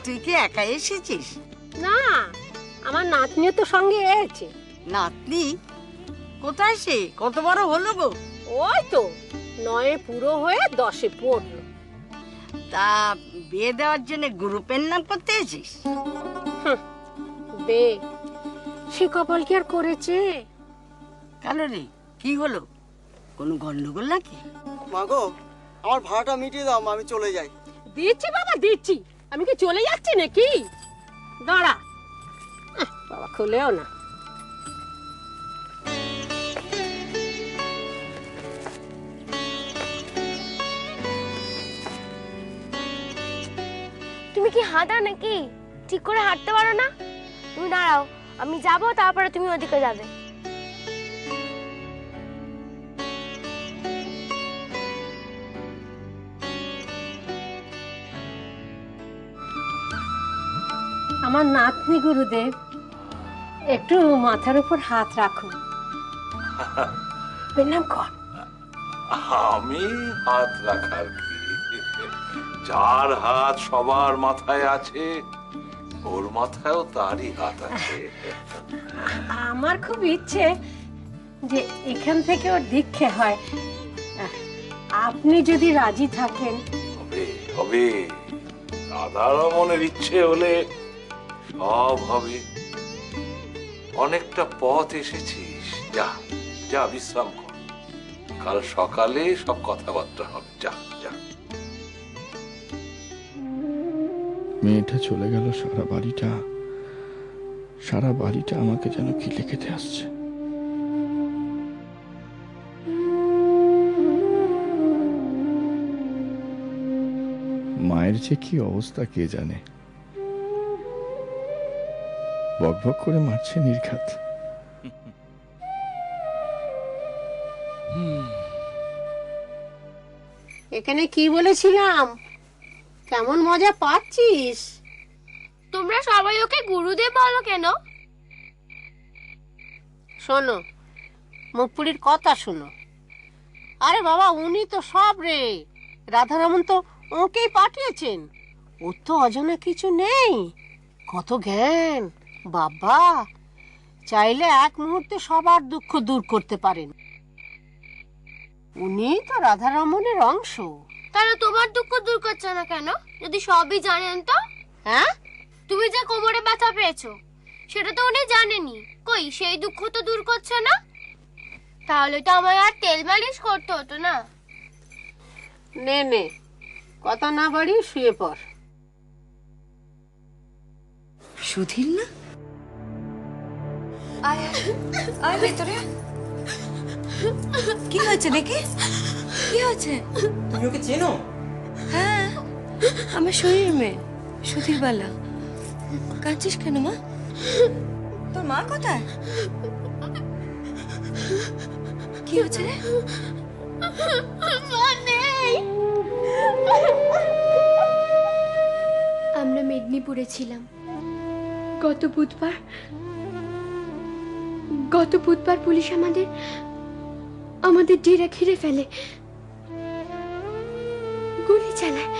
তুই কি একা এসেছিস? না, আমার নাতনিও তো সঙ্গে এসেছে। নাতনি? কোথায় সে? কত বড় হলো গো? ওই তো 9 পুরো হয়ে 10-এ পড়লো। তা বিয়ে দেওয়ার জন্য গ্রুপের নাম করতে এসেছিস? বে, সে কপাল কি আর করেছে? কেন রে, কি হলো? কোনো গন্ডগোল নাকি? মা গো, আমার ভাড়াটা মিটিয়ে দাও, আমি চলে যাই। দিচ্ছি বাবা, দিচ্ছি। আমি কি চলে যাচ্ছি নাকি? দাঁড়া। বাবা খুলেও না। তুমি কি হাঁটা নাকি? ঠিক করে হাঁটতে পারো না? তুমি দাঁড়াও, আমি যাবো, তারপরে তুমি ওদিকে যাবে। আমার নাতনি গুরুদেব, একটু মাথার উপর হাত রাখো। প্রণাম কর। আমি হাত রাখার কি? যার হাত সবার মাথায় আছে, ওর মাথায়ও তারই হাত আছে। আমার খুব ইচ্ছে যে এখান থেকে ওর দীক্ষা হয়। আপনি যদি রাজি থাকেন। হবে হবে, দাদারও মনের ইচ্ছে হলে সব হবে। অনেকটা পথ এসেছিস, যা যা বিশ্রাম কর, কাল সকালে সব কথাবার্তা হবে। যা যা। মেয়েটা চলে গেল, সারা বাড়িটা আমাকে যেন কিলে খেতে আসছে। মায়ের যে কি অবস্থা কে জানে, বকবক করে মারছে নির্ঘাত। এখানে কি বলেছিলাম? কেমন মজা পাচ্ছিস? তোমরা সবাই ওকে গুরুদেব বলো কেন? শোনো, মুখপুরীর কথা শোনো। আরে বাবা, উনি তো সব রে। রাধারমন তো ওকেই পাঠিয়েছেন। ওর তো অজানা কিছু নেই, কত জ্ঞান বাবা। চাইলে এক মুহূর্তে সবার দুঃখ দূর করতে পারেন। উনি তো রাধারমনের অংশ। তাহলে তোমার দুঃখ দূর করছে না কেন, যদি সবই জানেন তো? হ্যাঁ, তুমি যে কোমরে ব্যথা পেয়েছো, সেটা তো উনি জানেনি। কই, সেই দুঃখ তো দূর করছে না। তাহলে তো আমায় আর তেল মালিশ করতে হতো না। নে নে, কথা না বাড়িয়ে শুয়ে পড়। সুধীর না? আয় আয় ভেতরে। কি হয়েছে দেখি? কি হয়েছে? তুমি ওকে চেনো? হ্যাঁ, আমার শরীর মেয়ে সুধীর বালা। কাঁদছিস কেন মা? তোর মা কোথায়? কি হয়েছে রে? আমরা মেদিনীপুরে ছিলাম গত বুধবার পুলিশ আমাদের ডেরা ঘিরে ফেলে, গুলি চালায়।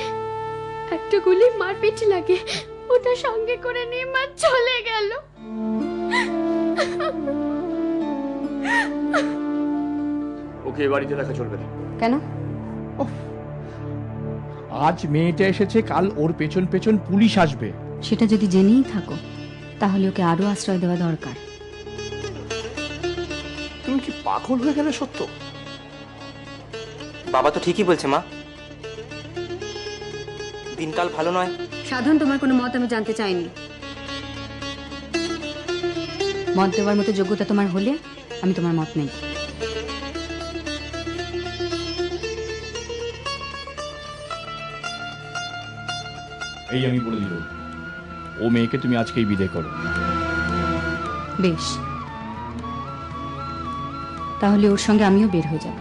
একটা গুলি মারপিট লাগে, ওটা সঙ্গে করে নিয়ে মা চলে গেল। ওকে এ বাড়িতে রাখা চলবে না। কেন? আজ মেয়েটা এসেছে, কাল ওর পেছন পেছন পুলিশ আসবে। সেটা যদি জেনেই থাকো, তাহলে ওকে আরো আশ্রয় দেওয়া দরকার। তুমি কি পাগল হয়ে গেলে সত্য? বাবা তো ঠিকই বলছে মা, দিনকাল ভালো নয়। সাধন, তোমার কোনো মত আমি জানতে চাইনি। মত দেওয়ার মতো যোগ্যতা তোমার হলে আমি তোমার মত নেই। এই আমি বলে দিল, ও মেয়েকে তুমি আজকেই বিদায় করো। বেশ, তাহলে ওর সঙ্গে আমিও বের হয়ে যাব।